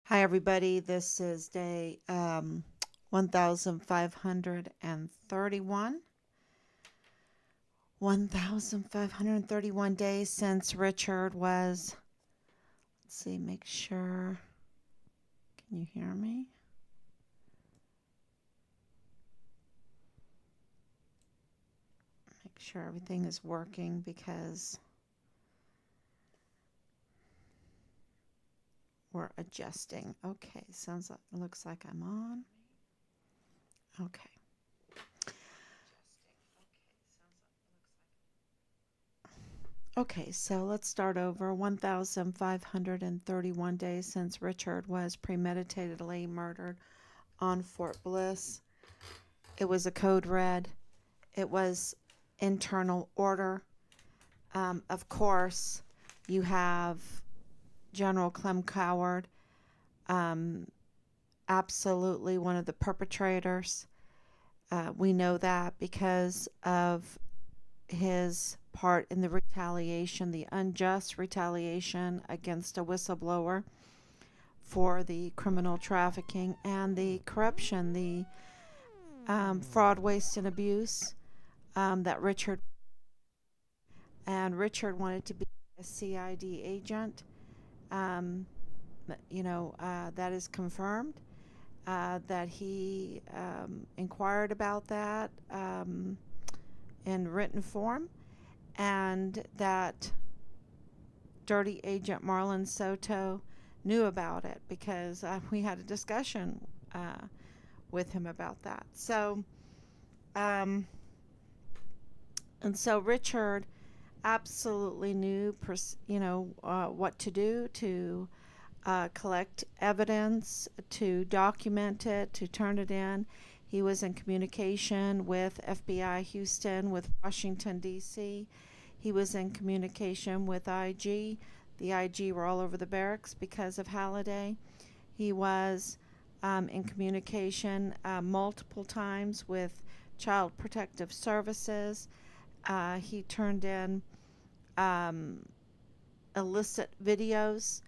Hi, everybody. This is day 1531. 1531 days since Richard was. Let's see, make sure. Can you hear me? Make sure everything is working because we're adjusting. Okay, looks like I'm on. Okay. Okay, so let's start over. 1,531 days since Richard was premeditatedly murdered on Fort Bliss. It was a code red. It was internal order. Of course, you have General Clem Coward, um, absolutely one of the perpetrators. We know that because of his part in the retaliation, the unjust retaliation against a whistleblower for the criminal trafficking and the corruption, the fraud, waste, and abuse that Richard wanted to be a CID agent. Um, that is confirmed. That he inquired about that in written form, and that dirty agent Marlon Soto knew about it because we had a discussion with him about that. Um, so Richard absolutely knew, what to do to collect evidence, to document it, to turn it in. He was in communication with FBI Houston, with Washington, D.C. He was in communication with IG. The IG were all over the barracks because of Halliday. He was in communication multiple times with Child Protective Services. He turned in um, illicit videos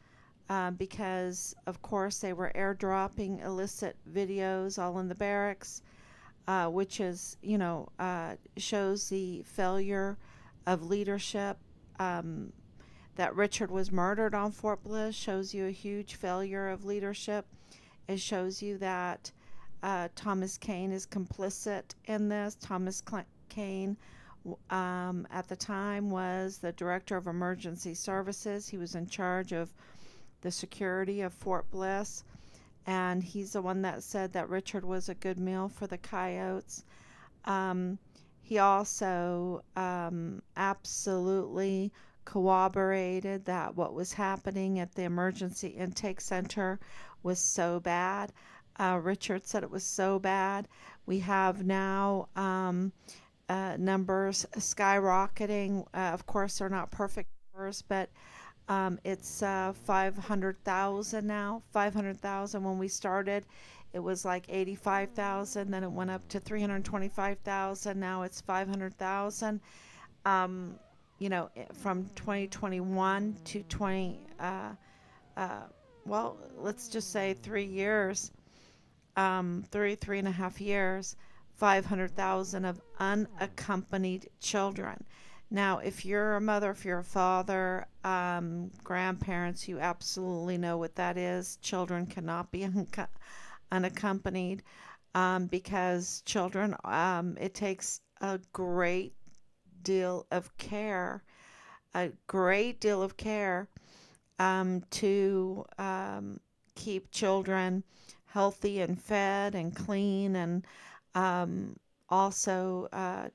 because, of course, they were airdropping illicit videos all in the barracks, which shows the failure of leadership. Um, that Richard was murdered on Fort Bliss shows you a huge failure of leadership. It shows you that Thomas Kane is complicit in this. Kane, at the time, was the director of emergency services. He was in charge of the security of Fort Bliss, and he's the one that said that Richard was a good meal for the coyotes. Um, he also absolutely corroborated that what was happening at the emergency intake center was so bad. Richard said it was so bad. We have now numbers skyrocketing. Of course, they're not perfect numbers, but it's 500,000 now. 500,000 when we started. It was like 85,000. Then it went up to 325,000. Now it's 500,000. Um, from 2021 to 20, uh, well, let's just say 3 years, three and a half years, 500,000 of unaccompanied children. Now, if you're a mother, if you're a father, grandparents, you absolutely know what that is. Children cannot be unaccompanied because children, it takes a deal of care, a great deal of care to keep children healthy and fed and clean, and um, also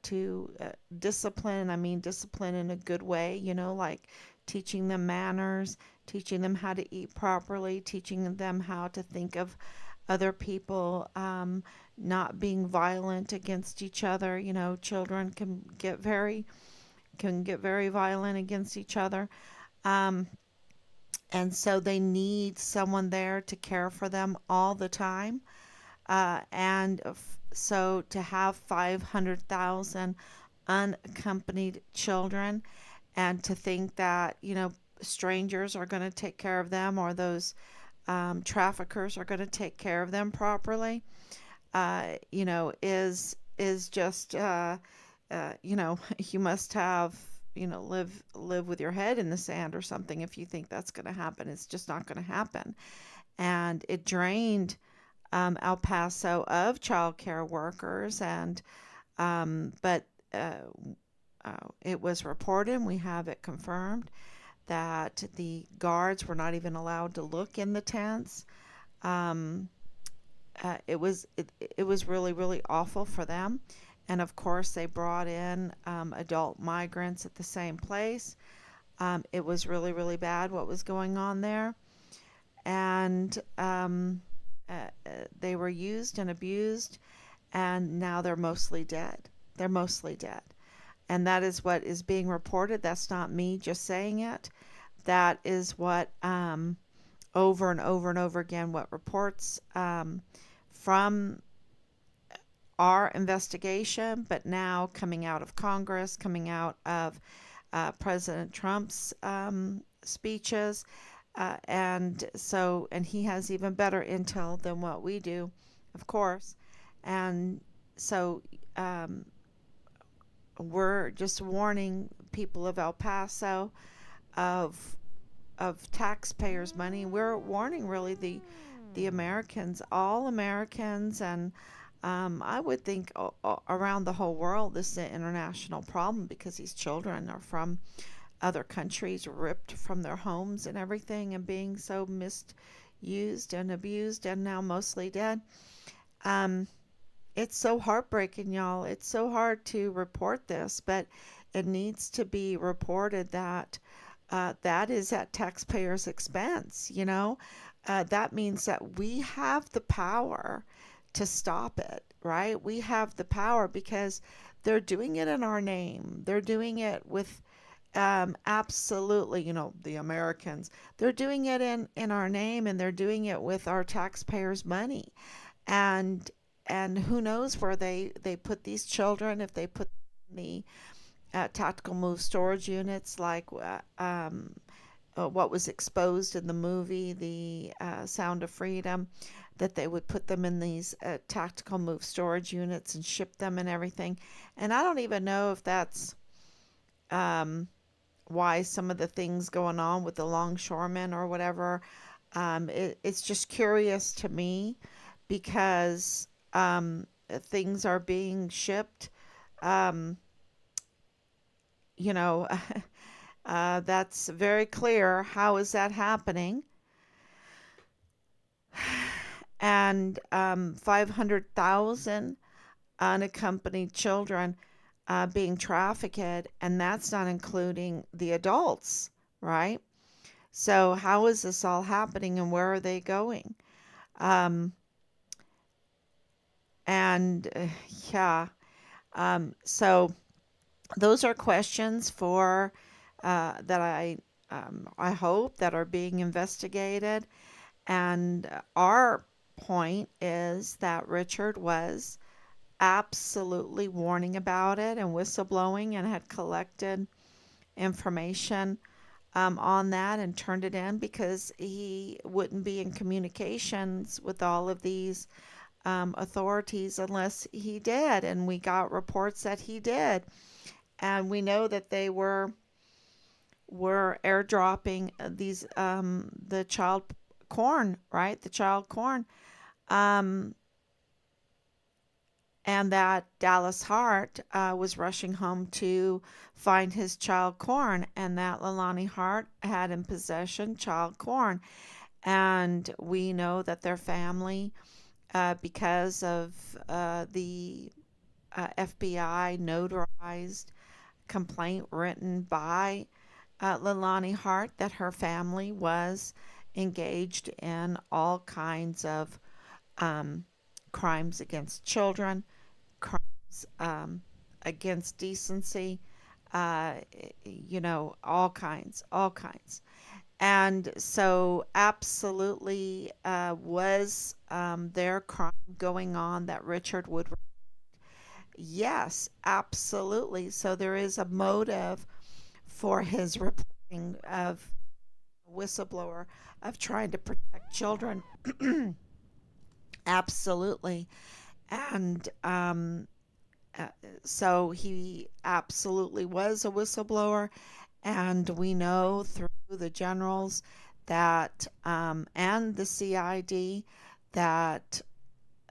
to discipline. I mean, discipline in a good way, like teaching them manners, teaching them how to eat properly, teaching them how to think of other people, not being violent against each other. Children can get very violent against each other. Um, and so they need someone there to care for them all the time. So to have 500,000 unaccompanied children, and to think that, strangers are going to take care of them, or those traffickers are going to take care of them properly, is just you must have live with your head in the sand or something if you think that's going to happen. It's just not going to happen. And it drained El Paso of child care workers, and but uh, it was reported, and we have it confirmed, that the guards were not even allowed to look in the tents. Um, it was really really awful for them, and of course they brought in adult migrants at the same place. It was really really bad what was going on there, and they were used and abused, and now they're mostly dead. They're mostly dead, and that is what is being reported. That's not me just saying it. That is what over and over and over again what reports from our investigation, but now coming out of Congress, coming out of President Trump's speeches, and he has even better intel than what we do, of course, and so we're just warning people of El Paso of taxpayers' money. We're warning really the Americans, all Americans, and I would think around the whole world this is an international problem because these children are from other countries, ripped from their homes and everything, and being so misused and abused, and now mostly dead. Um, it's so heartbreaking, y'all. It's so hard to report this, but it needs to be reported that that is at taxpayers' expense. That means that we have the power to stop it, right? We have the power because they're doing it in our name. They're doing it with absolutely, the Americans. They're doing it in our name, and they're doing it with our taxpayers' money. And who knows where they put these children, if they put the tactical move storage units like what was exposed in the movie, The Sound of Freedom, that they would put them in these tactical move storage units and ship them and everything. And I don't even know if that's um, why some of the things going on with the longshoremen or whatever. It's just curious to me because things are being shipped. Um, you know, that's very clear. How is that happening? And 500,000 unaccompanied children being trafficked, and that's not including the adults, right? So, how is this all happening, and where are they going? Um, and yeah, so those are questions for that I hope that are being investigated. And our point is that Richard was absolutely warning about it and whistleblowing, and had collected information on that and turned it in because he wouldn't be in communications with all of these authorities unless he did. And we got reports that he did. And we know that they were airdropping these the child corn, right? The child corn. Um, and that Dallas Hart was rushing home to find his child corn, and that Leilani Hart had in possession child corn. And we know that their family, because of the FBI notarized complaint written by Leilani Hart, that her family was engaged in all kinds of um, crimes against children, crimes against decency, uh, all kinds, all kinds. And so, absolutely, was there crime going on that Richard would? Yes, absolutely. So there is a motive for his reporting of whistleblower of trying to protect children. Absolutely. And uh, so he absolutely was a whistleblower. And we know through the generals that, and the CID, that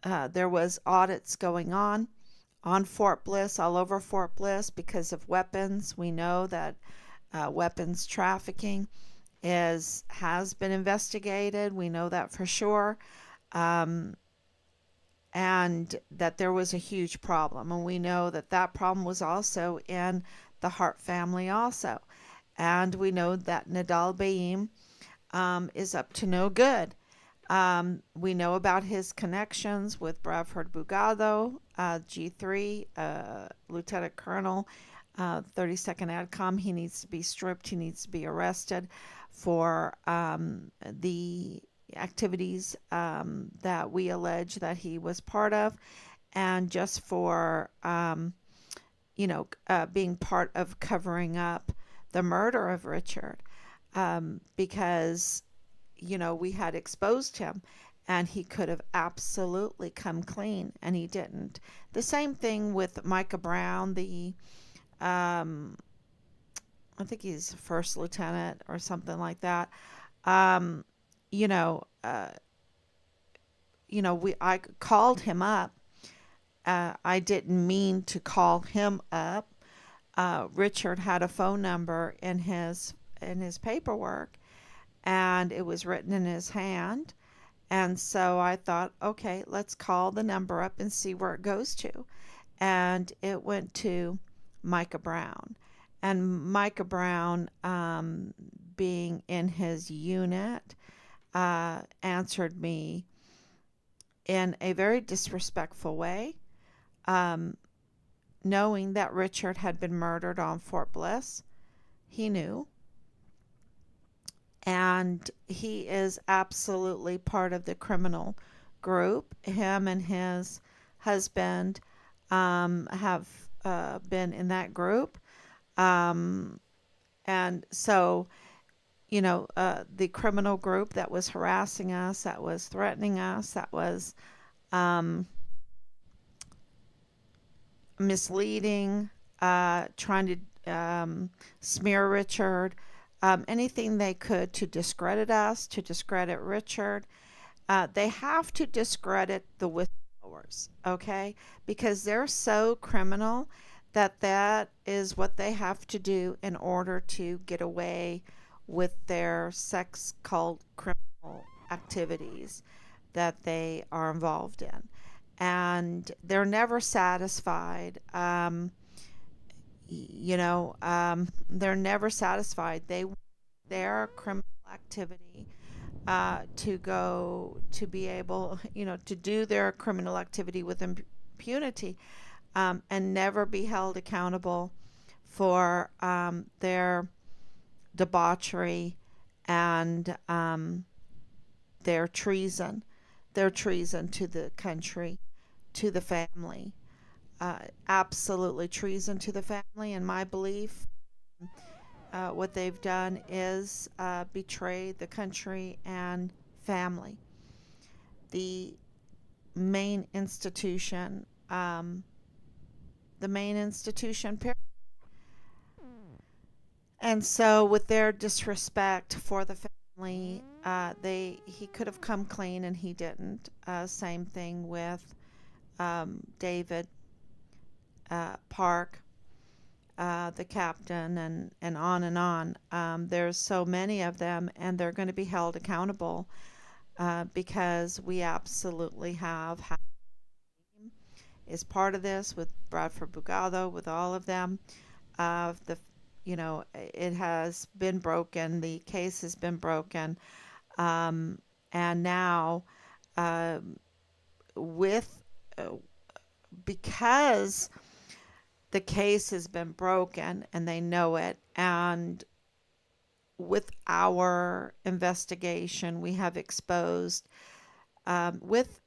there was audits going on Fort Bliss, all over Fort Bliss, because of weapons. We know that weapons trafficking is has been investigated. We know that for sure. Um, and that there was a huge problem. And we know that that problem was also in the Hart family also. And we know that Nadal Baim is up to no good. We know about his connections with Bradford Bugado, G3, Lieutenant Colonel, 32nd ADCOM. He needs to be stripped. He needs to be arrested for the activities that we allege that he was part of, and just for, being part of covering up the murder of Richard, because we had exposed him and he could have absolutely come clean and he didn't. The same thing with Micah Brown, the um, I think he's first lieutenant or something like that. Um, you know, uh, we I called him up. I didn't mean to call him up. Richard had a phone number in his paperwork, and it was written in his hand. And so I thought, okay, let's call the number up and see where it goes to. And it went to Micah Brown. And Micah Brown, being in his unit, answered me in a very disrespectful way, um, knowing that Richard had been murdered on Fort Bliss. He knew. And he is absolutely part of the criminal group. Him and his husband have been in that group. Um, and so, the criminal group that was harassing us, that was threatening us, that was um, misleading, trying to smear Richard, anything they could to discredit us, to discredit Richard. They have to discredit the whistleblowers, okay? Because they're so criminal that that is what they have to do in order to get away with their sex cult criminal activities that they are involved in. And they're never satisfied. They're never satisfied. Their criminal activity, to go to be able, to do their criminal activity with impunity, and never be held accountable for their debauchery and their treason to the country, to the family. Absolutely treason to the family, in my belief. What they've done is betray the country and family. The main institution, the main institution, period. And so, with their disrespect for the family, he could have come clean and he didn't. Same thing with David Park, the captain, and on and on. There's so many of them, and they're going to be held accountable, because we absolutely have is part of this with Bradford Bugado, with all of them. The it has been broken. The case has been broken, and now, um, with because the case has been broken and they know it, and with our investigation, we have exposed, with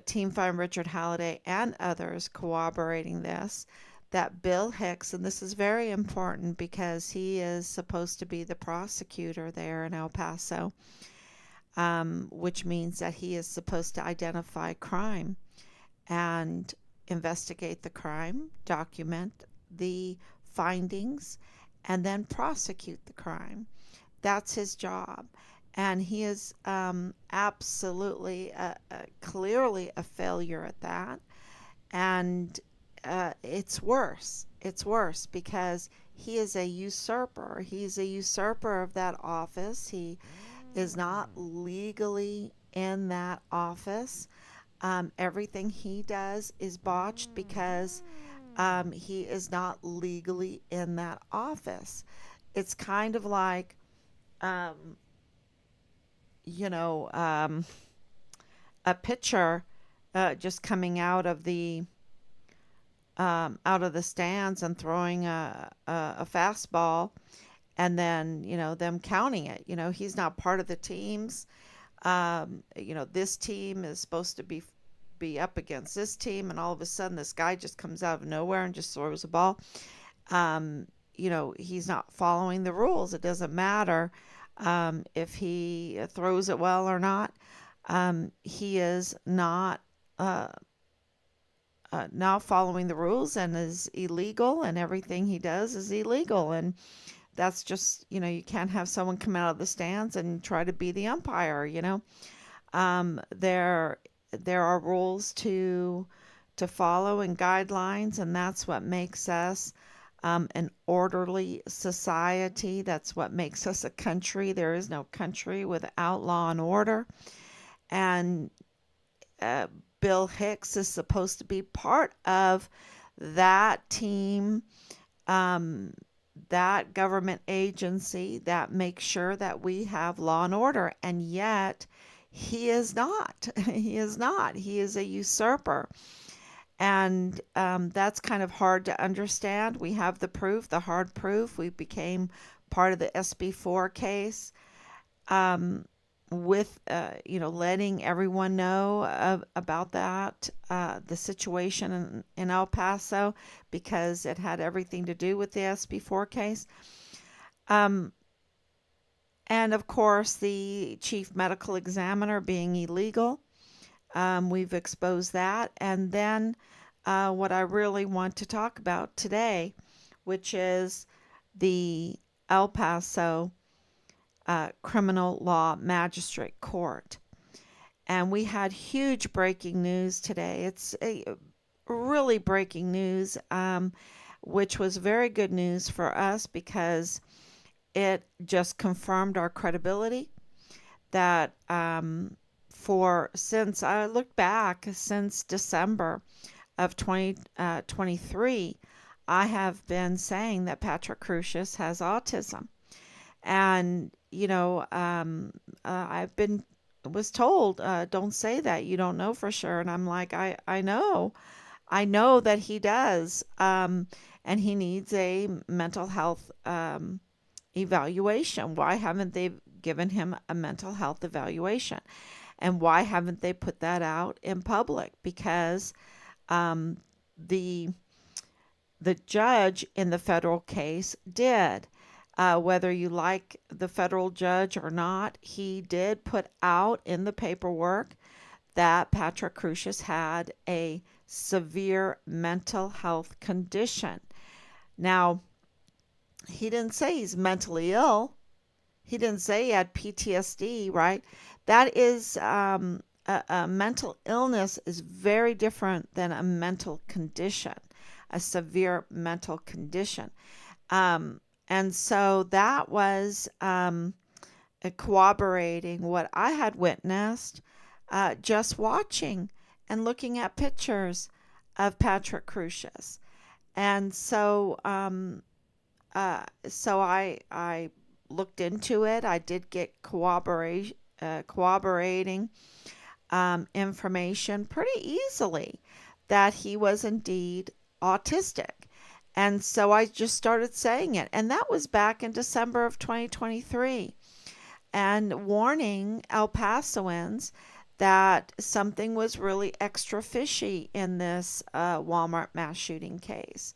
Team Find Richard Halliday and others corroborating this, that Bill Hicks, and this is very important because he is supposed to be the prosecutor there in El Paso, which means that he is supposed to identify crime and investigate the crime, document the findings, and then prosecute the crime. That's his job. And he is absolutely, clearly a failure at that. And it's worse. It's worse because he is a usurper. He's a usurper of that office. He is not legally in that office. Everything he does is botched because he is not legally in that office. It's kind of like, um, you know, a pitcher just coming out of the stands and throwing a fastball, and then them counting it. He's not part of the teams. This team is supposed to be up against this team, and all of a sudden this guy just comes out of nowhere and just throws a ball. He's not following the rules. It doesn't matter if he throws it well or not. He is not following the rules and is illegal, and everything he does is illegal. And that's just, you can't have someone come out of the stands and try to be the umpire. There are rules to follow and guidelines, and that's what makes us an orderly society. That's what makes us a country. There is no country without law and order. And uh, Bill Hicks is supposed to be part of that team, um, that government agency that makes sure that we have law and order. And yet, he is not. He is not. He is a usurper. And that's kind of hard to understand. We have the proof, the hard proof. We became part of the SB4 case, with letting everyone know about that, the situation in El Paso, because it had everything to do with the SB4 case. Um, and of course, the chief medical examiner being illegal. We've exposed that. And then what I really want to talk about today, which is the El Paso Criminal Law Magistrate Court. And we had huge breaking news today. It's really breaking news, which was very good news for us because it just confirmed our credibility that since I look back, since December of 2023, I have been saying that Patrick Crucius has autism. And, was told, don't say that. You don't know for sure. And I'm like, I know. I know that he does. And he needs a mental health evaluation. Why haven't they given him a mental health evaluation? And why haven't they put that out in public? Because the judge in the federal case did. Whether you like the federal judge or not, he did put out in the paperwork that Patrick Crucius had a severe mental health condition. Now, he didn't say he's mentally ill. He didn't say he had PTSD, right? That is, a mental illness is very different than a mental condition, a severe mental condition. And so that was corroborating what I had witnessed just watching and looking at pictures of Patrick Crucius. And so I looked into it. I did get corroborating information pretty easily that he was indeed autistic. And so I just started saying it. And that was back in December of 2023. And warning El Pasoans that something was really extra fishy in this Walmart mass shooting case.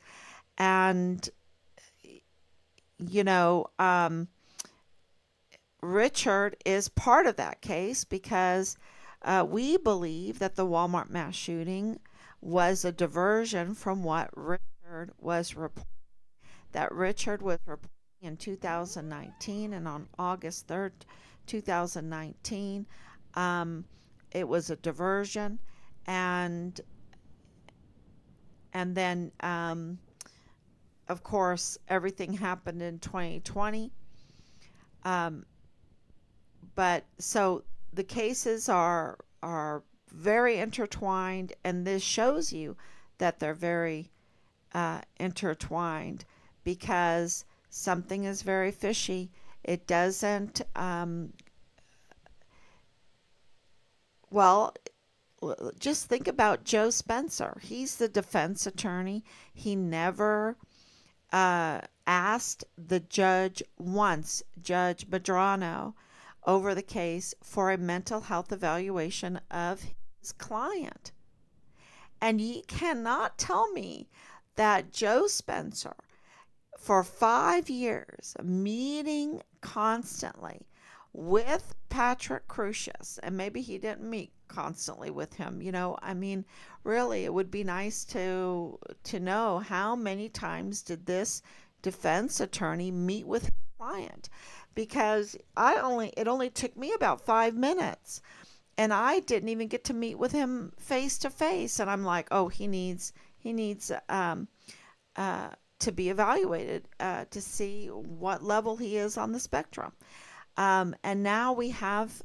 And, you know, Richard is part of that case because we believe that the Walmart mass shooting was a diversion from what Richard was reporting. That Richard was reporting in 2019, and on August 3rd, 2019, um, it was a diversion, and then of course everything happened in 2020. Um, but so the cases are very intertwined, and this shows you that they're very intertwined because something is very fishy. It doesn't well, just think about Joe Spencer. He's the defense attorney. He never asked the judge once, Judge Madrano, over the case for a mental health evaluation of his client. And you cannot tell me that Joe Spencer, for 5 years, meeting constantly with Patrick Crucius, and maybe he didn't meet constantly with him. I mean, really, it would be nice to know how many times did this defense attorney meet with his client, because it only took me about 5 minutes, and I didn't even get to meet with him face to face, and I'm like, oh, he needs uh, to be evaluated to see what level he is on the spectrum. And now we have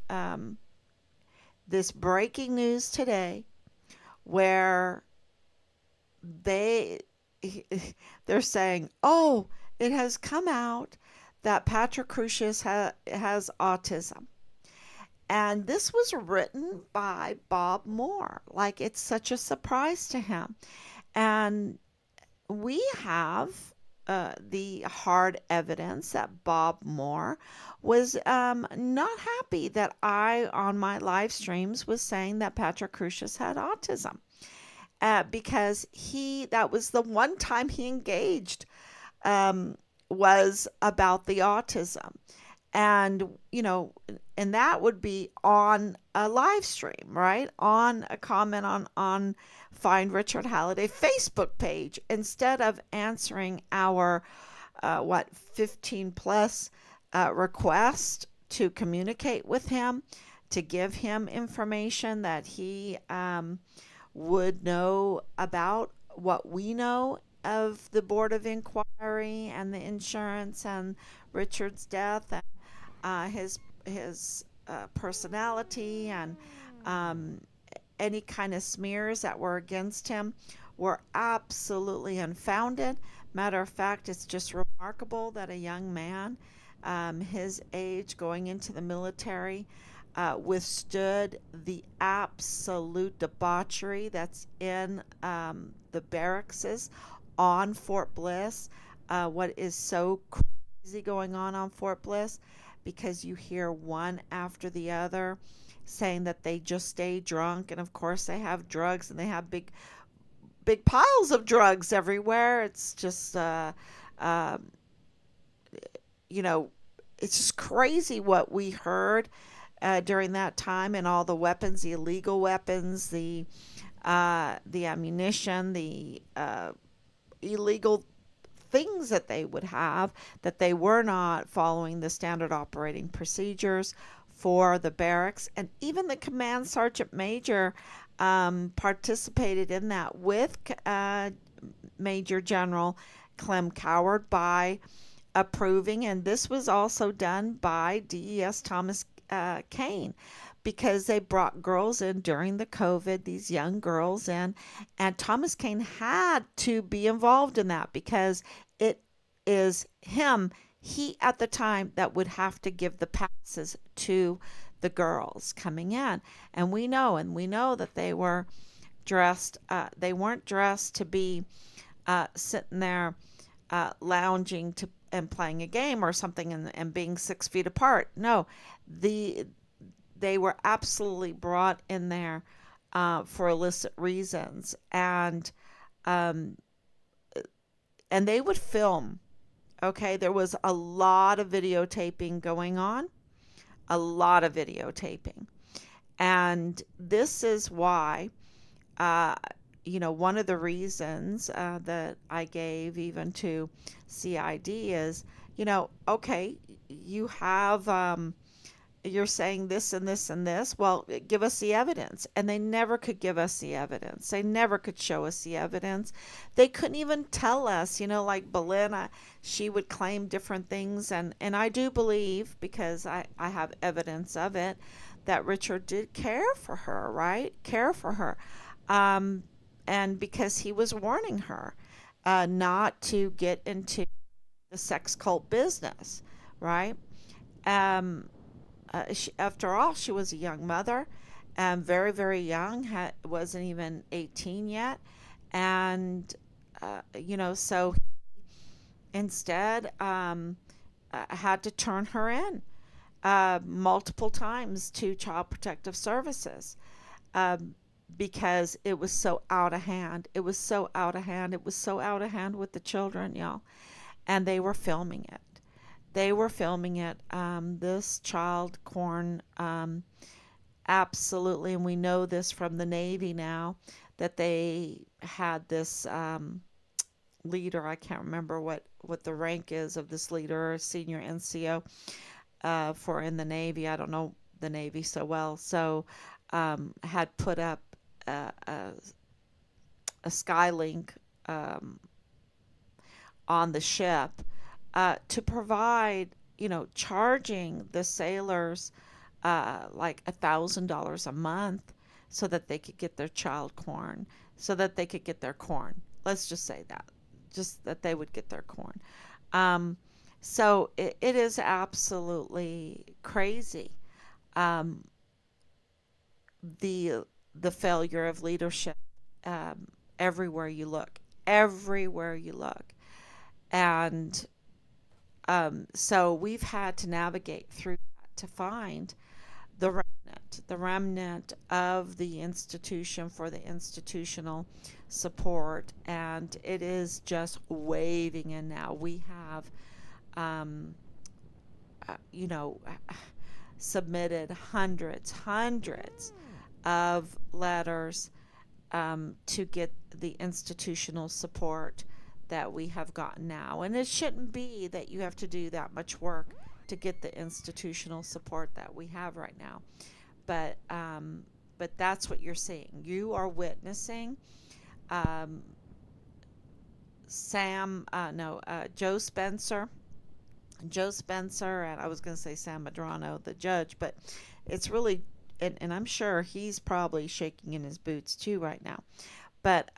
this breaking news today where they they're saying, "Oh, it has come out that Patrick Crucius has autism." And this was written by Bob Moore. Like, it's such a surprise to him. And we have the hard evidence that Bob Moore was not happy that I, on my live streams, was saying that Patrick Crucius had autism, because that was the one time he engaged, um, was about the autism. And, and that would be on a live stream, right? On a comment on Find Richard Halliday Facebook page, instead of answering our, 15 plus request to communicate with him, to give him information that he would know about what we know of the Board of Inquiry and the insurance and Richard's death, and his personality, and um, any kind of smears that were against him were absolutely unfounded. Matter of fact, it's just remarkable that a young man, his age, going into the military, withstood the absolute debauchery that's in the barracks on Fort Bliss. What is so crazy going on Fort Bliss, because you hear one after the other saying that they just stay drunk, and of course they have drugs, and they have big piles of drugs everywhere. It's just uh, you know it's just crazy what we heard during that time, and all the weapons, the illegal weapons, the ammunition, the illegal things that they would have, that they were not following the standard operating procedures for the barracks. And even the command sergeant major participated in that with Major General Clem Coward by approving. And this was also done by DES Thomas Kane, because they brought girls in during the COVID, these young girls in, and Thomas Kane had to be involved in that because it is he at the time that would have to give the passes to the girls coming in. And we know that they weren't dressed to be sitting there lounging and playing a game or something, and being 6 feet apart. No, they were absolutely brought in there for illicit reasons. Um, and they would film. Okay, there was a lot of videotaping going on, a lot of videotaping. And this is why, uh, one of the reasons that I gave even to CID is, okay, you have, you're saying this and this and this. Well, give us the evidence. And they never could give us the evidence. They never could show us the evidence. They couldn't even tell us, like Belinda, she would claim different things. And I do believe, because I have evidence of it, that Richard did care for her, right? Care for her. Um, and because he was warning her not to get into the sex cult business, right? Um, After all, she was a young mother, very, very young, wasn't even 18 yet. And, so instead, had to turn her in multiple times to Child Protective Services, um, because it was so out of hand. It was so out of hand. It was so out of hand with the children, y'all. And they were filming it. They were filming it. This child corn, absolutely, and we know this from the Navy now, that they had this leader. I can't remember what the rank is of this leader, senior NCO, for in the Navy. I don't know the Navy so well. So had put up a Skylink um, on the ship to provide, charging the sailors like $1,000 a month so that they could get their child corn, so that they could get their corn. Let's just say that, just that they would get their corn. Um, so it is absolutely crazy. Um, the the failure of leadership, um, everywhere you look, everywhere you look, and so we've had to navigate through that to find the remnant of the institution for the institutional support, and it is just waving in now. We have, um, you know, submitted hundreds of letters to get the institutional support that we have gotten now. And it shouldn't be that you have to do that much work to get the institutional support that we have right now. But that's what you're seeing. You are witnessing um, Joe Spencer. Joe Spencer, and I was going to say Sam Madrano, the judge, but it's really, and I'm sure he's probably shaking in his boots too right now. But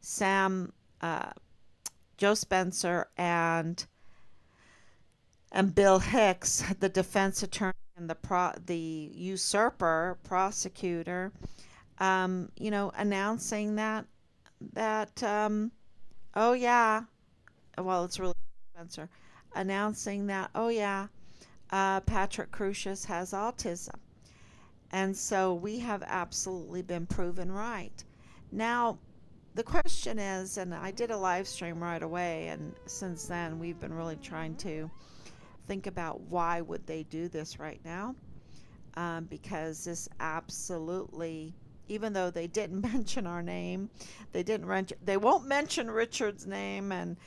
Sam, uh, Joe Spencer, and Bill Hicks, the defense attorney and the usurper prosecutor, announcing that oh yeah, well it's really Spencer, announcing that oh yeah, Patrick Crucius has autism, and so we have absolutely been proven right. Now the question is, and I did a live stream right away, and since then we've been really trying to think about why would they do this right now, because this absolutely, even though they didn't mention our name, they won't mention Richard's name, and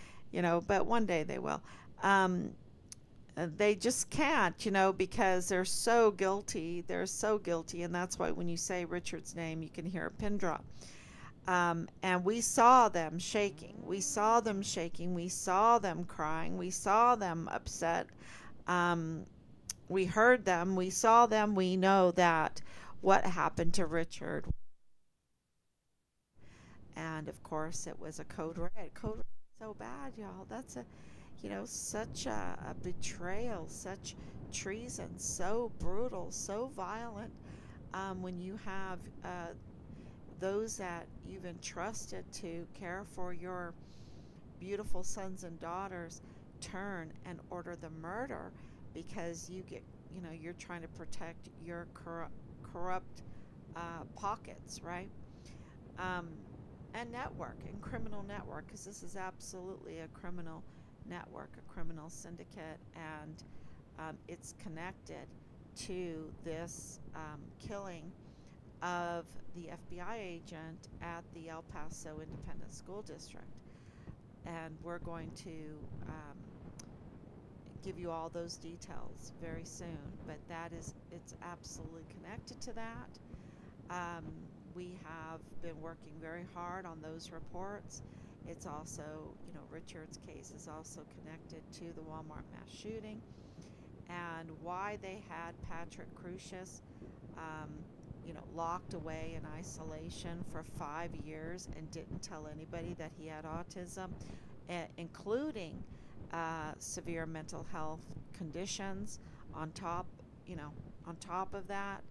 but one day they will. um, they just can't, because they're so guilty, and that's why when you say Richard's name you can hear a pin drop. And we saw them shaking. We saw them shaking. We saw them crying. We saw them upset. Um, we heard them. We saw them. We know that what happened to Richard. And of course, it was a code red. Code red is so bad, y'all. That's such a betrayal, such treason, so brutal, so violent. When you have those that you've entrusted to care for your beautiful sons and daughters turn and order the murder because you're trying to protect your corrupt pockets, right? Um, and network and criminal network, because this is absolutely a criminal network, a criminal syndicate, and it's connected to this killing of the FBI agent at the El Paso Independent School District. And we're going to give you all those details very soon, but it's absolutely connected to that. Um, we have been working very hard on those reports. It's also, Richard's case is also connected to the Walmart mass shooting, and why they had Patrick Crucius, um, locked away in isolation for 5 years and didn't tell anybody that he had autism, including severe mental health conditions on top, on top of that.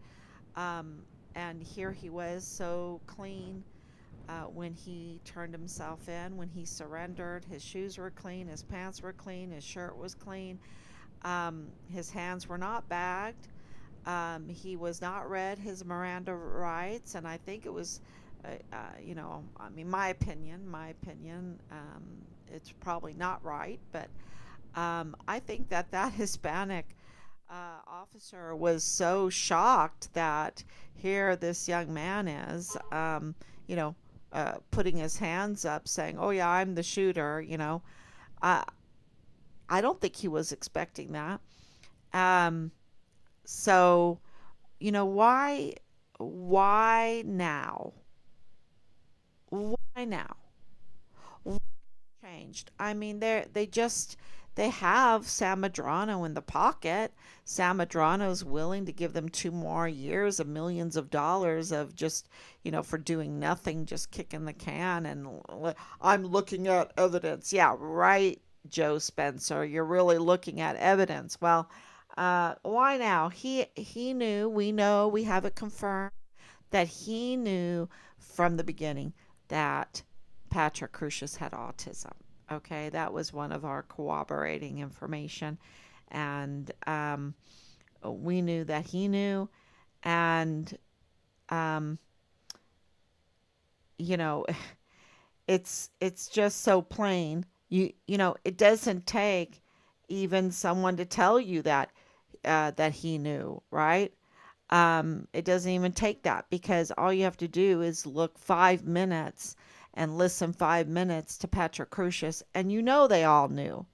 Um, and here he was so clean when he turned himself in, when he surrendered. His shoes were clean, his pants were clean, his shirt was clean. His hands were not bagged. He was not read his Miranda rights, and I think it was, I mean, my opinion, it's probably not right, but I think that Hispanic officer was so shocked that here this young man is, you know, putting his hands up, saying, "Oh yeah, I'm the shooter." I I don't think he was expecting that. Um, so why now? Why now? What changed? I mean, they have Sam Madrano in the pocket. Sam Madrano's willing to give them 2 more years of millions of dollars of just, for doing nothing, just kicking the can. And I'm looking at evidence. Yeah, right, Joe Spencer. You're really looking at evidence. Well, why now? He knew. We know. We have it confirmed that he knew from the beginning that Patrick Crucius had autism. Okay, that was one of our corroborating information, and we knew that he knew, and um, you know, it's just so plain. It doesn't take even someone to tell you that he knew, right? It doesn't even take that, because all you have to do is look 5 minutes and listen 5 minutes to Patrick Crucius, and they all knew.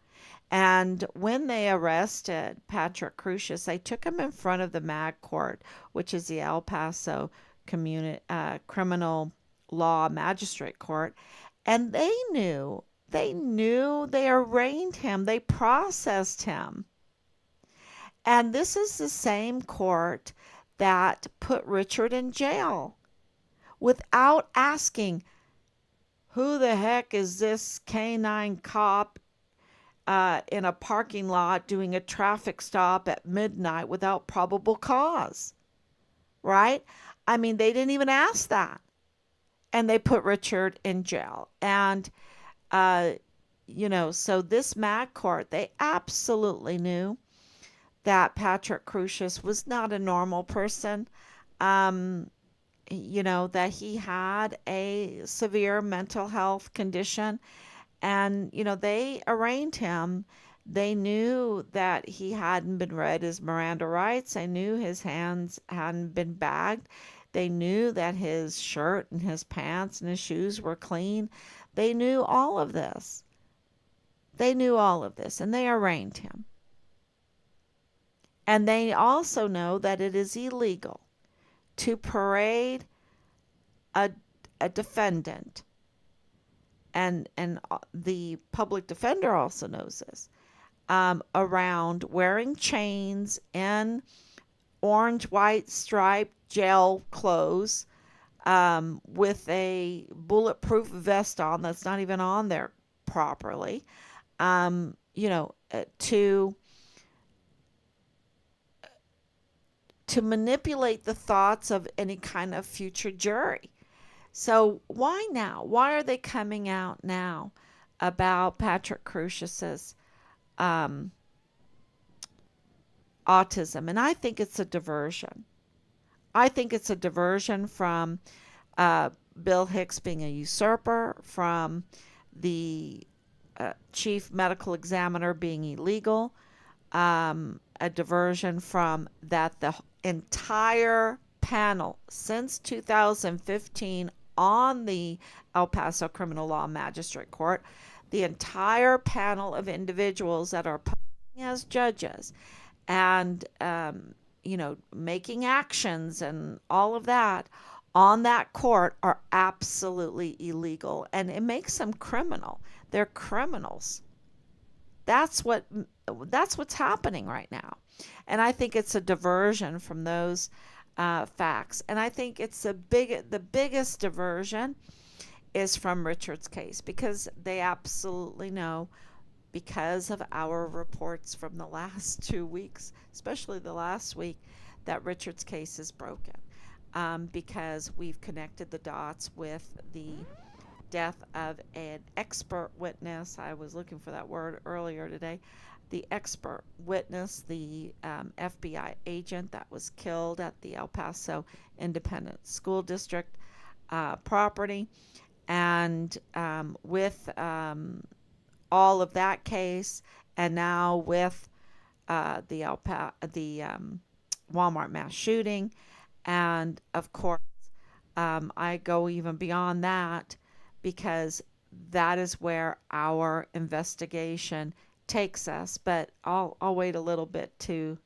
And when they arrested Patrick Crucius, they took him in front of the MAG court, which is the El Paso Criminal Law Magistrate Court, and they arraigned him, they processed him. And this is the same court that put Richard in jail without asking, who the heck is this canine cop in a parking lot doing a traffic stop at midnight without probable cause, right? I mean, they didn't even ask that. And they put Richard in jail. And, so this MAG court, they absolutely knew that Patrick Crucius was not a normal person. Um, that he had a severe mental health condition. And, they arraigned him. They knew that he hadn't been read his Miranda rights. They knew his hands hadn't been bagged. They knew that his shirt and his pants and his shoes were clean. They knew all of this. They knew all of this, and they arraigned him. And they also know that it is illegal to parade a, a defendant, and the public defender also knows this, around wearing chains and orange white striped jail clothes, with a bulletproof vest on that's not even on there properly, to manipulate the thoughts of any kind of future jury. So why now? Why are they coming out now about Patrick Crucius's um, autism? And I think it's a diversion. I think it's a diversion from Bill Hicks being a usurper, from the chief medical examiner being illegal, a diversion from that the entire panel since 2015 on the El Paso Criminal Law Magistrate Court, the entire panel of individuals that are posing as judges and making actions and all of that on that court are absolutely illegal, and it makes them criminal. They're criminals. That's what that's what's happening right now, and I think it's a diversion from those facts. And I think it's the biggest diversion is from Richard's case, because they absolutely know, because of our reports from the last 2 weeks, especially the last week, that Richard's case is broken, because we've connected the dots with the death of an expert witness. I was looking for that word earlier today. The expert witness, the FBI agent that was killed at the El Paso Independent School District property. And with all of that case, and now with the Walmart mass shooting, and of course, I go even beyond that, because that is where our investigation takes us. But I'll wait a little bit to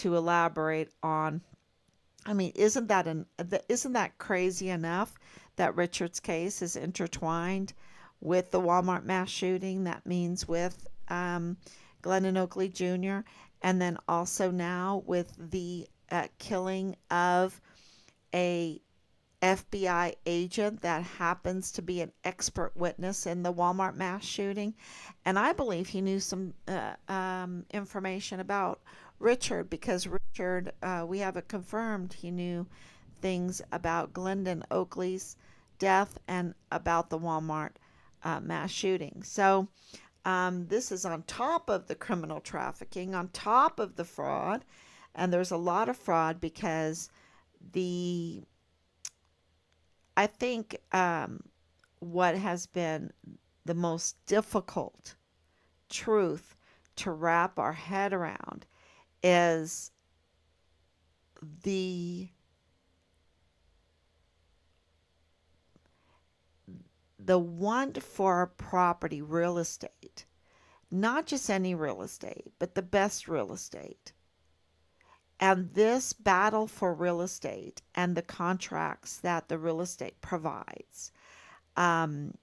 elaborate on. I mean, isn't that crazy enough that Richard's case is intertwined with the Walmart mass shooting? That means with Glennon Oakley Jr., and then also now with the killing of a FBI agent that happens to be an expert witness in the Walmart mass shooting. And I believe he knew some information about Richard, because Richard, we have it confirmed, he knew things about Glendon Oakley's death and about the Walmart mass shooting. So this is on top of the criminal trafficking, on top of the fraud. And there's a lot of fraud, because the I think what has been the most difficult truth to wrap our head around is the want for property, real estate, not just any real estate, but the best real estate. And this battle for real estate and the contracts that the real estate provides, um,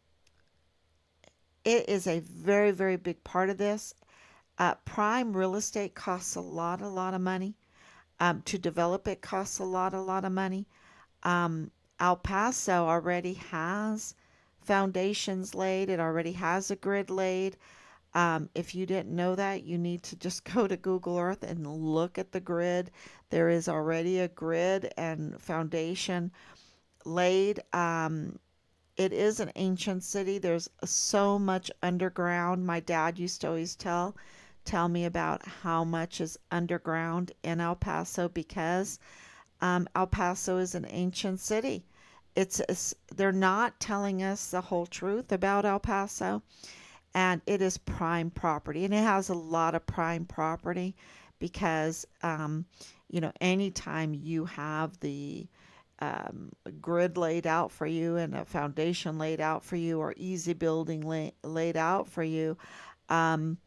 it is a very, very big part of this. Prime real estate costs a lot of money. To develop it costs a lot of money. El Paso already has foundations laid. It already has a grid laid. If you didn't know that, you need to just go to Google Earth and look at the grid. There is already a grid and foundation laid. It is an ancient city. There's so much underground. My dad used to always tell me about how much is underground in El Paso, because El Paso is an ancient city. They're not telling us the whole truth about El Paso, and it is prime property, and it has a lot of prime property, because anytime you have the grid laid out for you and a foundation laid out for you, or easy building laid out for you, um,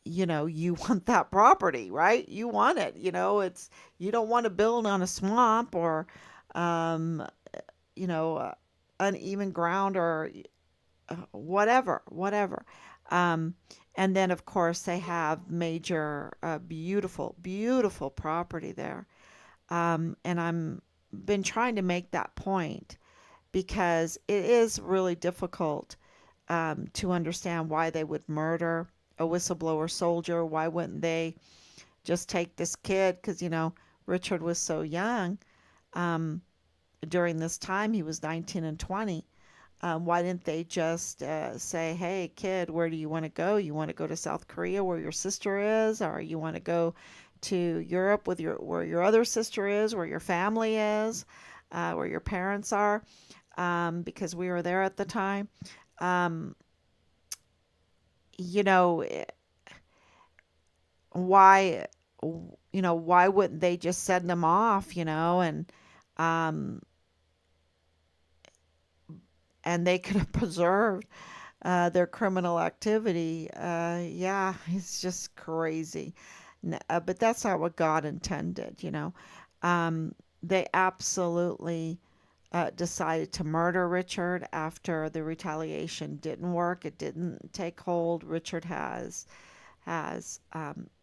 you want that property, right? You want it. You don't want to build on a swamp, or um, you know uneven ground, or whatever. Um, and then, of course, they have major, beautiful, beautiful property there. And I'm been trying to make that point, because it is really difficult to understand why they would murder a whistleblower soldier. Why wouldn't they just take this kid? Because, Richard was so young um, during this time. He was 19 and 20. Why didn't they just say, hey, kid, where do you want to go? You want to go to South Korea where your sister is? Or you want to go to Europe where your other sister is, where your family is? where your parents are, because we were there at the time. Um, you know, why, why wouldn't they just send them off, um, and they could have preserved their criminal activity. Yeah, it's just crazy. But that's not what God intended. Um, they absolutely decided to murder Richard after the retaliation didn't work. It didn't take hold. Richard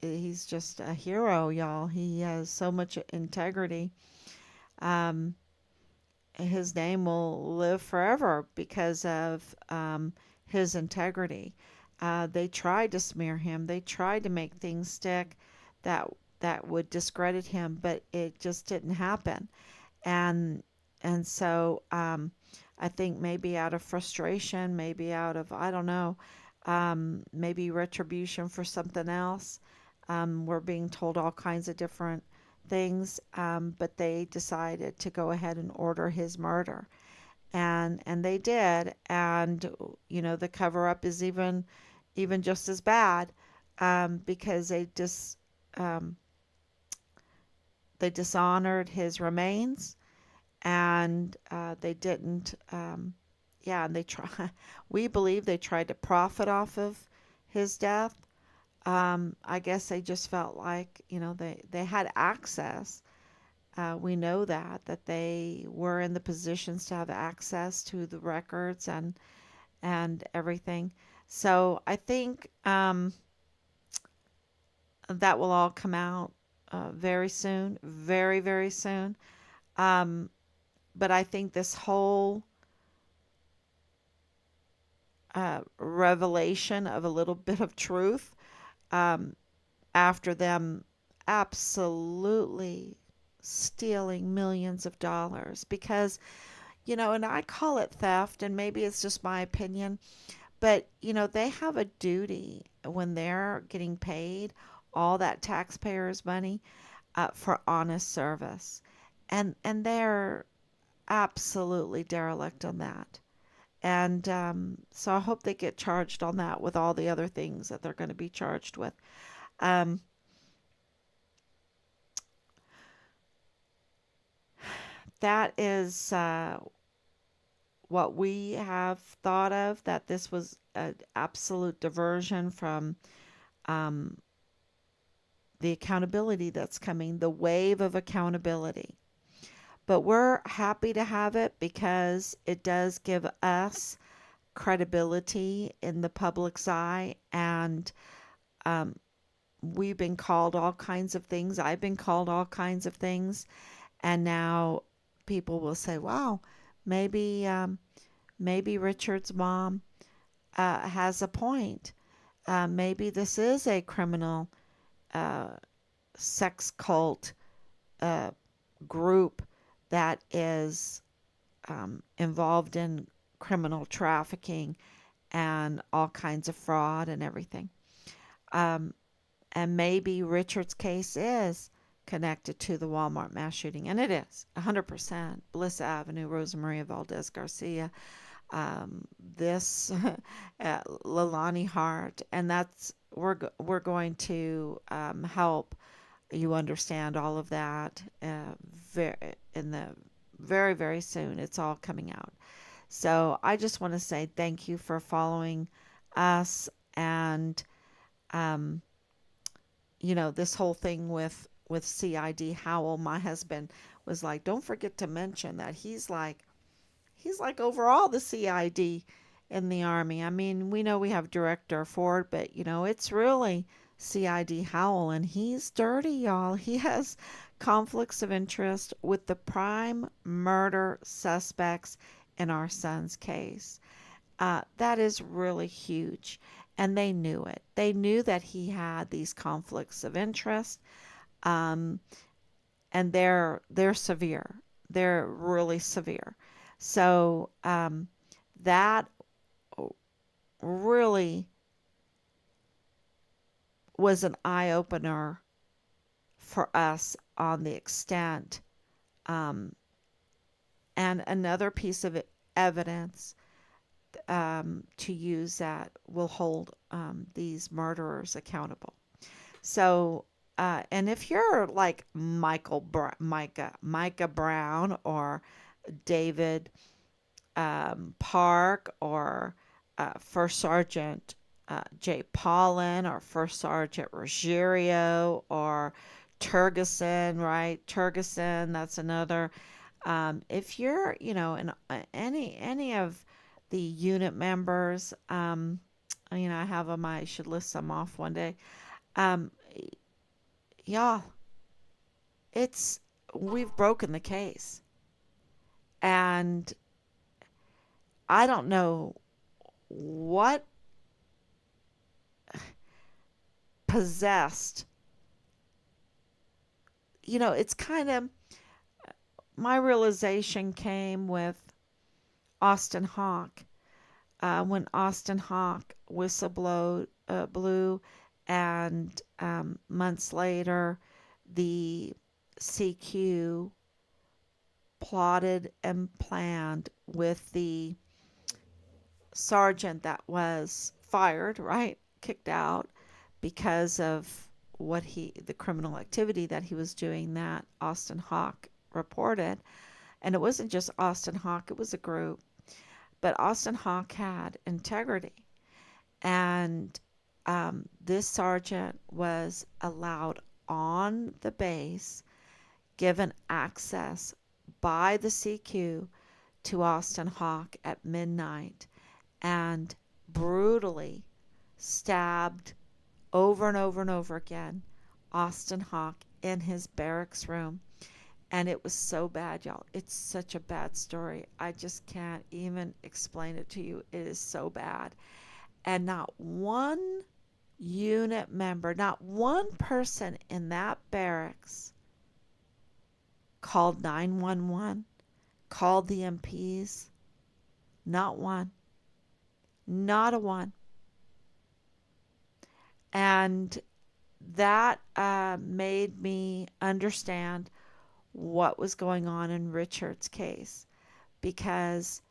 he's just a hero, y'all. He has so much integrity. Um, his name will live forever because of his integrity. They tried to smear him. They tried to make things stick that that would discredit him, but it just didn't happen. And and so I think maybe out of frustration, maybe out of I don't know, maybe retribution for something else. We're being told all kinds of different things, but they decided to go ahead and order his murder, and they did, and the cover up is even just as bad, because um, they dishonored his remains, and they didn't. Yeah, and they try. We believe they tried to profit off of his death. I guess they just felt like they had access. We know that they were in the positions to have access to the records and everything. So I think that will all come out very soon, very very soon. Um, but I think this whole revelation of a little bit of truth um, after them absolutely stealing millions of dollars, because and I call it theft, and maybe it's just my opinion, but they have a duty when they're getting paid all that taxpayers money for honest service, and they're absolutely derelict on that. And so I hope they get charged on that with all the other things that they're going to be charged with. Um, that is what we have thought of, that this was an absolute diversion from um, the accountability that's coming, the wave of accountability. But we're happy to have it because it does give us credibility in the public's eye. And um, we've been called all kinds of things. I've been called all kinds of things. And now people will say, wow, maybe, maybe Richard's mom has a point. Maybe this is a criminal uh, sex cult uh, group that is involved in criminal trafficking and all kinds of fraud and everything. Um, and maybe Richard's case is connected to the Walmart mass shooting, and it is 100%. Bliss Avenue, Rosa Maria Valdez Garcia, this Lalani Hart, and that's we're going to help you understand all of that very in the very very soon. It's all coming out. So I just want to say thank you for following us, and um, this whole thing with CID Howell. My husband was like, don't forget to mention that he's like overall the CID in the Army. I mean, we know we have Director Ford, but it's really CID Howell, and he's dirty, y'all. He has conflicts of interest with the prime murder suspects in our son's case. That is really huge. And they knew it. They knew that he had these conflicts of interest, um, and they're severe. They're really severe. So that really was an eye opener for us on the extent um, and another piece of evidence to use that will hold these murderers accountable. So, and if you're like Micah Brown or David Park or First Sergeant Jay Paulin or First Sergeant Ruggiero or Turgeson, right? Turgeson, that's another. If you're, in any of the unit members, I have them. I should list them off one day. Um, y'all, it's we've broken the case, and I don't know what possessed. It's kind of my realization came with Austin Hawk when Austin Hawk blew, and months later, the CQ plotted and planned with the sergeant that was fired, right? Kicked out because of the criminal activity that he was doing that Austin Hawk reported. And it wasn't just Austin Hawk, it was a group. But Austin Hawk had integrity. And this sergeant was allowed on the base, given access by the CQ to Austin Hawk at midnight, and brutally stabbed over and over and over again Austin Hawk in his barracks room. And it was so bad, y'all. It's such a bad story. I just can't even explain it to you. It is so bad. And not one unit member, not one person in that barracks called 911, called the MPs. Not one. Not a one. And that made me understand what was going on in Richard's case, because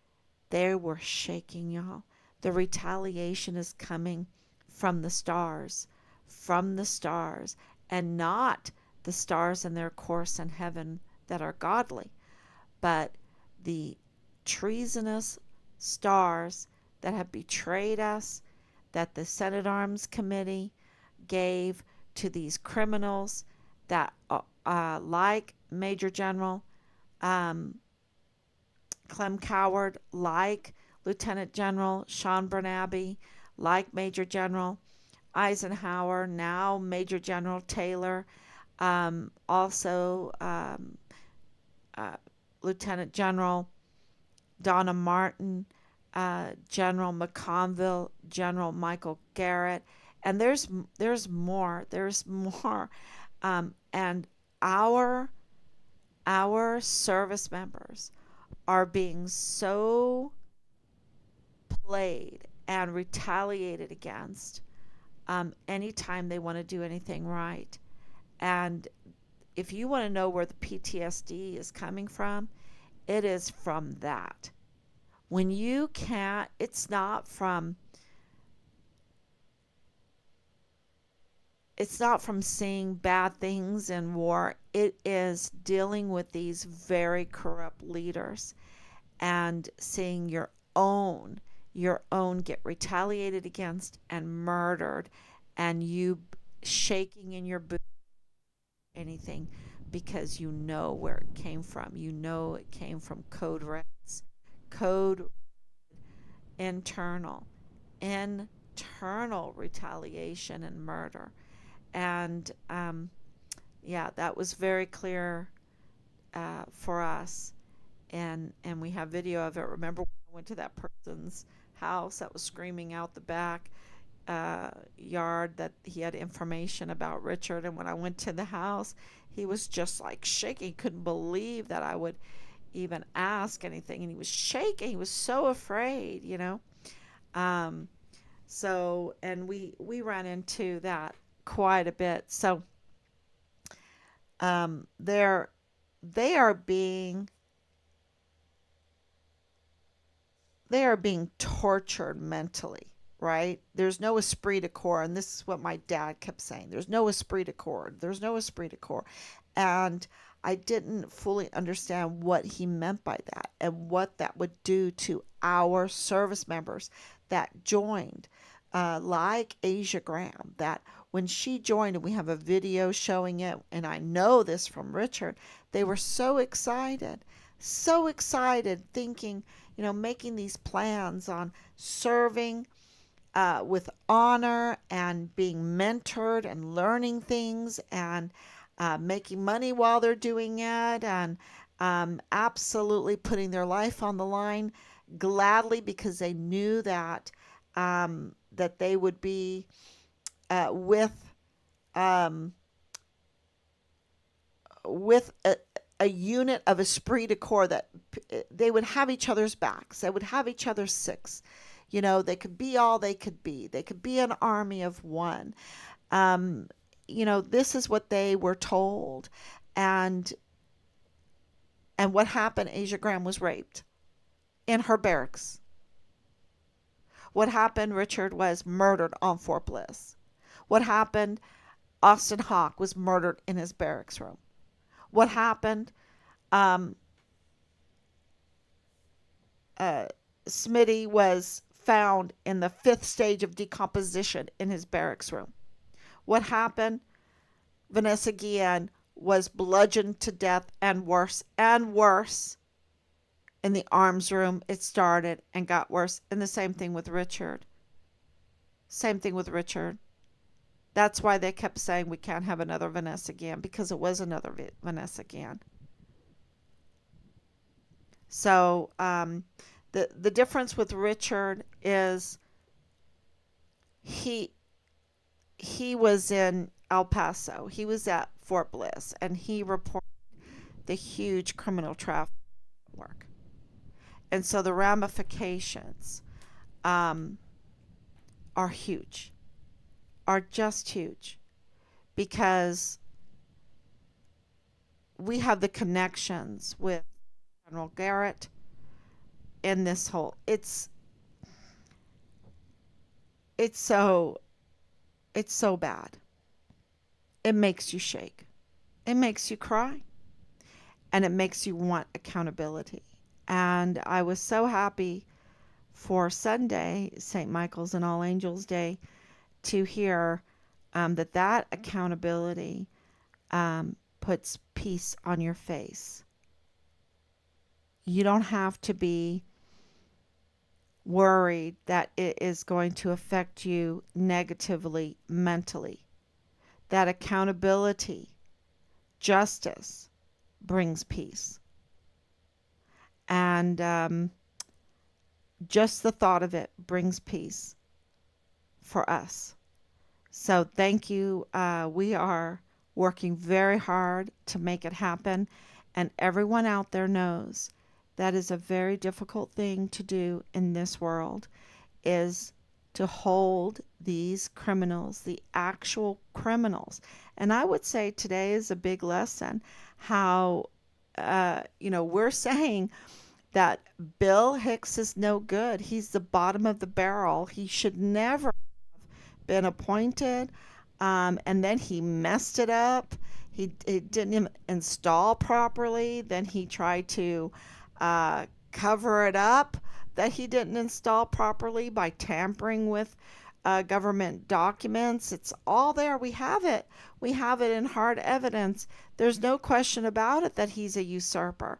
they were shaking, y'all. The retaliation is coming from the stars, and not the stars in their course in heaven that are godly, but the treasonous stars that have betrayed us, that the Senate Arms Committee gave to these criminals that, like Major General um, Clem Coward, like Lieutenant General Sean Bernabe, like Major General Eisenhower, now Major General Taylor, also uh, Lieutenant General Donna Martin, General McConville, General Michael Garrett, and there's more, and our our service members are being so played and retaliated against anytime they want to do anything right. And if you want to know where the PTSD is coming from, it is from that. When you can't, it's not from seeing bad things in war. It is dealing with these very corrupt leaders and seeing your own get retaliated against and murdered, and you shaking in your boots, anything, because you know where it came from. You know it came from code internal internal retaliation and murder. And yeah, that was very clear for us, and we have video of it. Remember when I went to that person's house that was screaming out the back yard that he had information about Richard, and when I went to the house, he was just like shaking. He couldn't believe that I would even ask anything, and he was shaking. He was so afraid. Um, so, and we ran into that quite a bit. So, they're they are being they are being tortured mentally, right? There's no esprit de corps, and this is what my dad kept saying. There's no esprit de corps. There's no esprit de corps, and I didn't fully understand what he meant by that and what that would do to our service members that joined, like Asia Graham, that when she joined, and we have a video showing it, and I know this from Richard, they were so excited, thinking, making these plans on serving with honor and being mentored and learning things and making money while they're doing it, and absolutely putting their life on the line gladly because they knew that they would be with um, with a unit of esprit de corps, that they would have each other's backs. They would have each other's six. They could be all they could be. They could be an army of one. Um, this is what they were told. And what happened? Asia Graham was raped in her barracks. What happened? Richard was murdered on Fort Bliss. What happened? Austin Hawke was murdered in his barracks room. What happened? Um, uh, Smitty was found in the fifth stage of decomposition in his barracks room. What happened? Vanessa Guillen was bludgeoned to death, and worse in the arms room. It started and got worse. And the same thing with Richard. Same thing with Richard. That's why they kept saying we can't have another Vanessa Guillen, because it was another Vanessa Guillen. So the difference with Richard is he was in El Paso. He was at Fort Bliss, and he reported the huge criminal traffic network. And so the ramifications um, are huge, are just huge, because we have the connections with General Garrett in this whole. It's so bad. It makes you shake. It makes you cry, and it makes you want accountability. And I was so happy for Sunday, St. Michael's and All Angels Day, to hear that accountability puts peace on your face. You don't have to be worried that it is going to affect you negatively mentally. That accountability, justice, brings peace. And just the thought of it brings peace for us. So thank you. We are working very hard to make it happen. And everyone out there knows that is a very difficult thing to do in this world, is to hold these criminals, the actual criminals. And I would say today is a big lesson how, we're saying that Bill Hicks is no good. He's the bottom of the barrel. He should never have been appointed. And then he messed it up. He didn't install properly. Then he tried to cover it up that he didn't install properly by tampering with government documents. It's all there. We have it. We have it in hard evidence. There's no question about it that he's a usurper.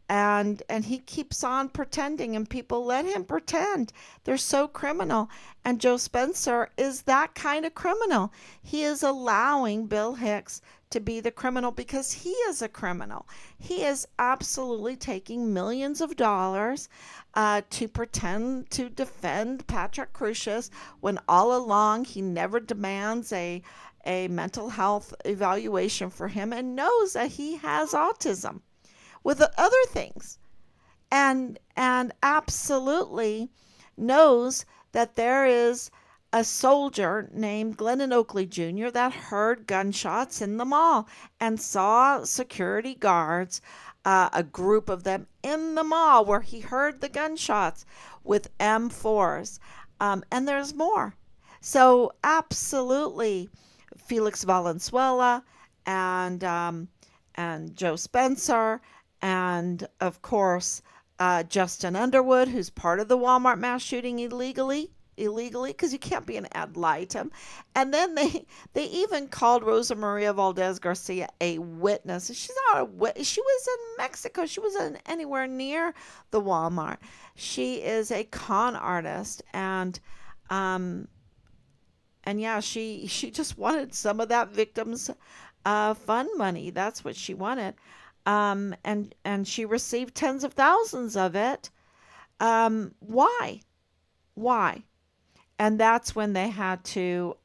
And he keeps on pretending, and people let him pretend. They're so criminal. And Joe Spencer is that kind of criminal. He is allowing Bill Hicks to be the criminal because he is a criminal. He is absolutely taking millions of dollars to pretend to defend Patrick Crusius when all along he never demands a mental health evaluation for him and knows that he has autism with other things, and absolutely knows that there is a soldier named Glennon Oakley Jr. that heard gunshots in the mall and saw security guards, a group of them in the mall where he heard the gunshots. with M4s. And there's more. So, absolutely, Felix Valenzuela and Joe Spencer, and of course, Justin Underwood, who's part of the Walmart mass shooting illegally, because you can't be an ad litem. And then they even called Rosa Maria Valdez Garcia a witness. She's not a witness. She was in Mexico. She wasn't anywhere near the Walmart. She is a con artist, um and yeah, she just wanted some of that victims fund money. That's what she wanted. And she received tens of thousands of it. Why? Why? And that's when they had to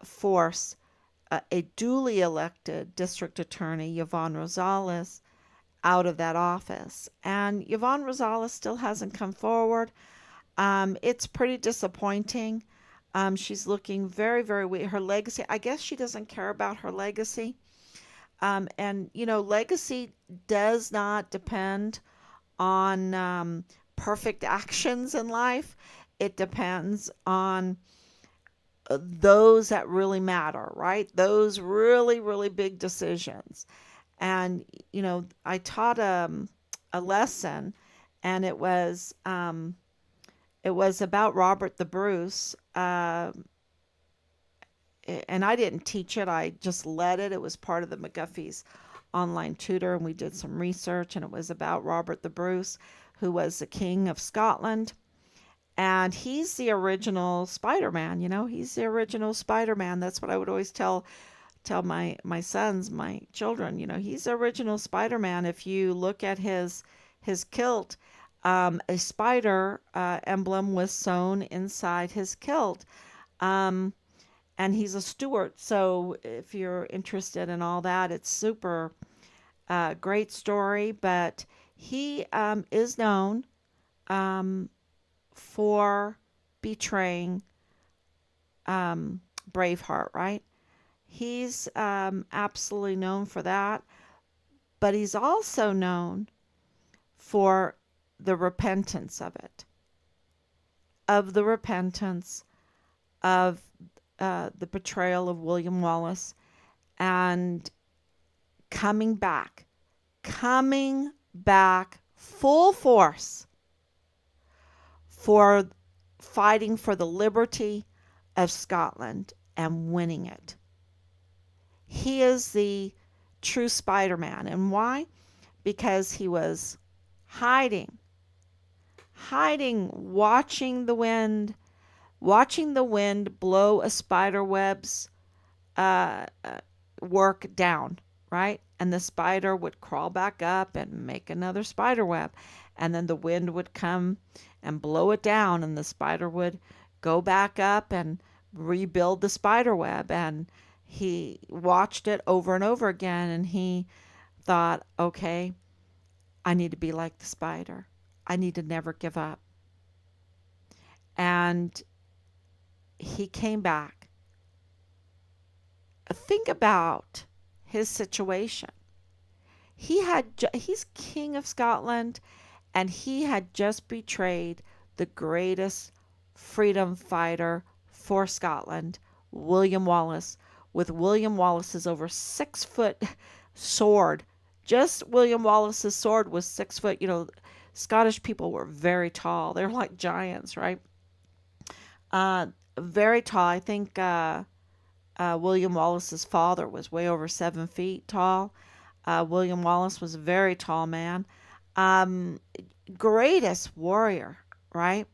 force a duly elected district attorney, Yvonne Rosales, out of that office. And Yvonne Rosales still hasn't come forward. It's pretty disappointing. She's looking very, very weak. Her legacy, I guess she doesn't care about her legacy. And, legacy does not depend on perfect actions in life. It depends on those that really matter, right? Those really, really big decisions. And, I taught a lesson, and it was about Robert the Bruce. And I didn't teach it, I just led it. It was part of the McGuffey's online tutor, and we did some research, and it was about Robert the Bruce, who was the king of Scotland. And he's the original Spider-Man, he's the original Spider-Man. That's what I would always tell my sons, my children, he's the original Spider-Man. If you look at his kilt, a spider emblem was sewn inside his kilt. And he's a steward. So if you're interested in all that, it's super great story. But he is known for betraying Braveheart, right? He's absolutely known for that. But he's also known for the repentance of it, of the repentance of the betrayal of William Wallace, and coming back full force for fighting for the liberty of Scotland and winning it. He is the true Spider-Man. And why? Because he was hiding, watching the wind blow a spider web's uh, uh, work down, right? And the spider would crawl back up and make another spider web. And then the wind would come and blow it down, and the spider would go back up and rebuild the spider web. And he watched it over and over again, and he thought, okay, I need to be like the spider. I need to never give up. And he came back. Think about his situation. He's king of Scotland, and he had just betrayed the greatest freedom fighter for Scotland, William Wallace, with William Wallace's over 6 foot sword. Just William Wallace's sword was 6 foot. Scottish people were very tall. They're like giants, right? Very tall. I think William Wallace's father was way over 7 feet tall. William Wallace was a very tall man. Um, Greatest warrior, right?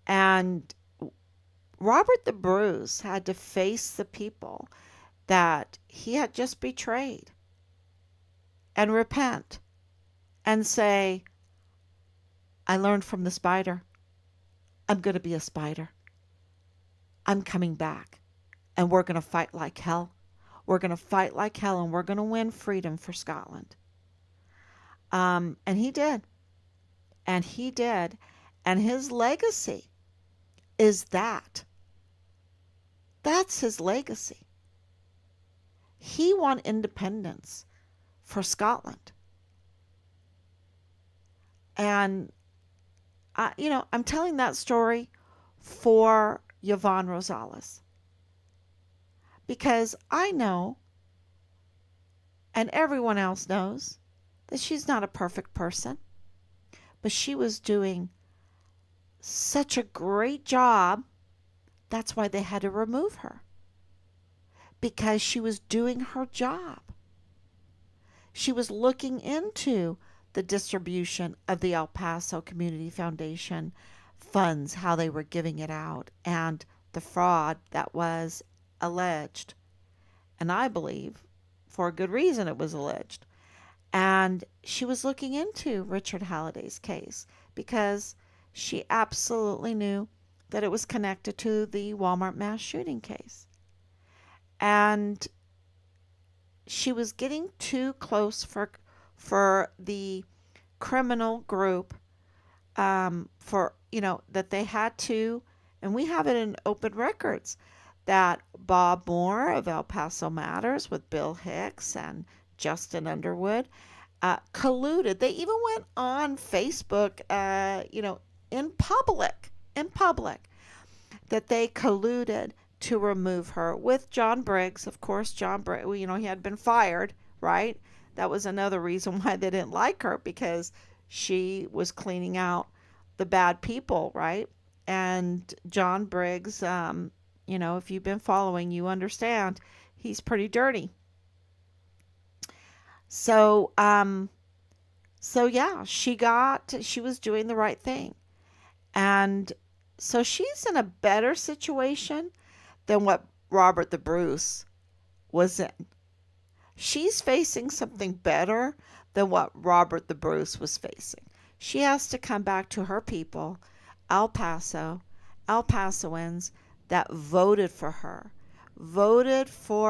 And Robert the Bruce had to face the people that he had just betrayed and repent and say, I learned from the spider. I'm going to be a spider. I'm coming back. And we're going to fight like hell. We're going to fight like hell, and we're going to win freedom for Scotland. And he did. And he did. And his legacy is that. That's his legacy. He won independence for Scotland. And I'm telling that story for Yvonne Rosales because I know, and everyone else knows, that she's not a perfect person, but she was doing such a great job. That's why they had to remove her, because she was doing her job. She was looking into the distribution of the El Paso Community Foundation funds, how they were giving it out, and the fraud that was alleged. And I believe for a good reason it was alleged. And she was looking into Richard Halliday's case because she absolutely knew that it was connected to the Walmart mass shooting case. And she was getting too close for the criminal group, for that they had to, and we have it in open records, that Bob Moore of El Paso Matters with Bill Hicks and Justin Underwood colluded. They even went on Facebook, in public, that they colluded to remove her with John Briggs. Of course, John Briggs, he had been fired, right? That was another reason why they didn't like her, because she was cleaning out the bad people, right? And John Briggs, if you've been following, you understand he's pretty dirty. So, yeah, she was doing the right thing. And so she's in a better situation than what Robert the Bruce was in. She's facing something better than what Robert the Bruce was facing. She has to come back to her people, El Paso, El Pasoans that voted for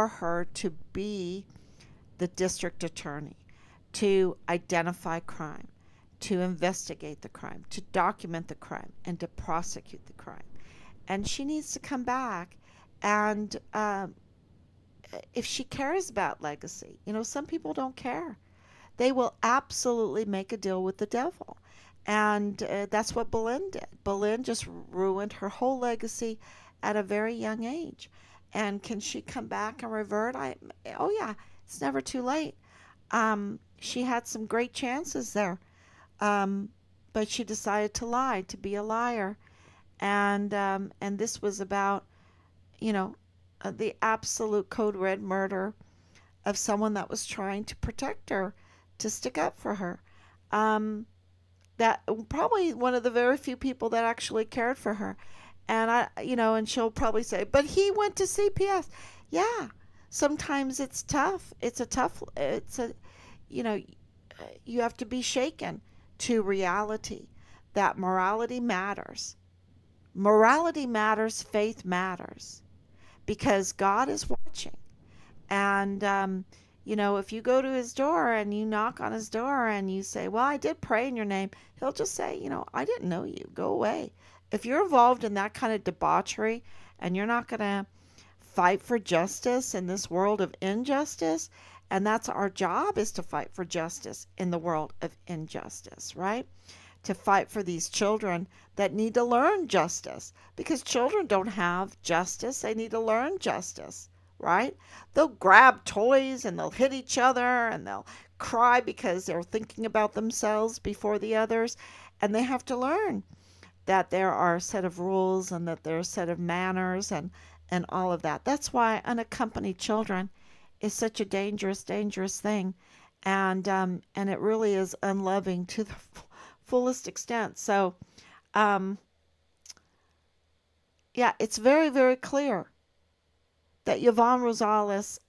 her to be the district attorney, to identify crime, to investigate the crime, to document the crime, and to prosecute the crime. And she needs to come back. And if she cares about legacy, some people don't care. They will absolutely make a deal with the devil. And that's what Boleyn did. Boleyn just ruined her whole legacy at a very young age. And can she come back and revert? Oh yeah, it's never too late. She had some great chances there, but she decided to lie, to be a liar, and this was about you know the absolute code red murder of someone that was trying to protect her, to stick up for her. Um, that probably one of the very few people that actually cared for her. And and she'll probably say, but he went to CPS. Yeah, sometimes it's tough. You know, you have to be shaken to reality that morality matters. Morality matters, faith matters, because God is watching. And, if you go to his door and you knock on his door and you say, well, I did pray in your name, he'll just say, I didn't know you. Go away. If you're involved in that kind of debauchery and you're not going to fight for justice in this world of injustice, and that's our job, is to fight for justice in the world of injustice, right? To fight for these children that need to learn justice, because children don't have justice. They need to learn justice, right? They'll grab toys and they'll hit each other and they'll cry because they're thinking about themselves before the others. And they have to learn that there are a set of rules and that there are a set of manners and all of that. That's why unaccompanied children is such a dangerous, dangerous thing. And it really is unloving to the fullest extent. So, um, yeah, it's very, very clear that Yvonne Rosales,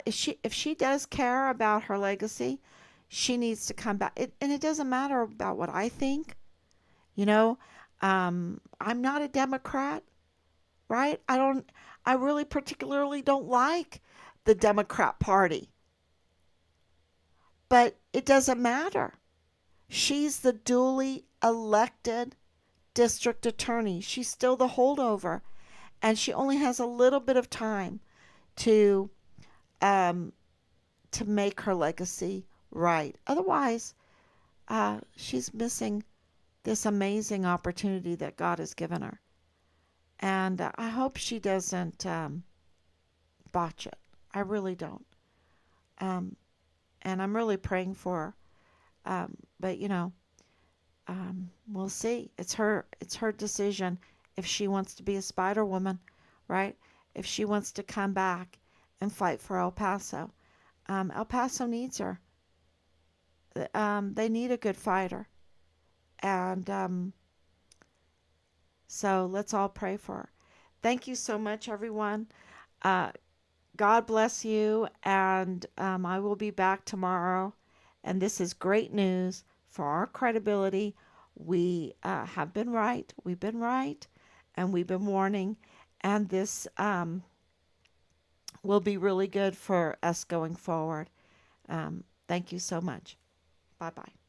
if she does care about her legacy, she needs to come back. And it doesn't matter about what I think. You know, I'm not a Democrat, right? I really particularly don't like the Democrat Party, but it doesn't matter. She's the duly elected district attorney. She's still the holdover, and she only has a little bit of time to um, to make her legacy right. Otherwise, she's missing this amazing opportunity that God has given her. And I hope she doesn't botch it. I really don't. Um, and I'm really praying for her. But we'll see. It's her decision if she wants to be a Spider Woman, right? If she wants to come back and fight for El Paso. El Paso needs her. They need a good fighter, and so let's all pray for her. Thank you so much, everyone. Uh, God bless you, and I will be back tomorrow. And this is great news for our credibility. We have been right. We've been right, and we've been warning. And this will be really good for us going forward. Thank you so much. Bye bye.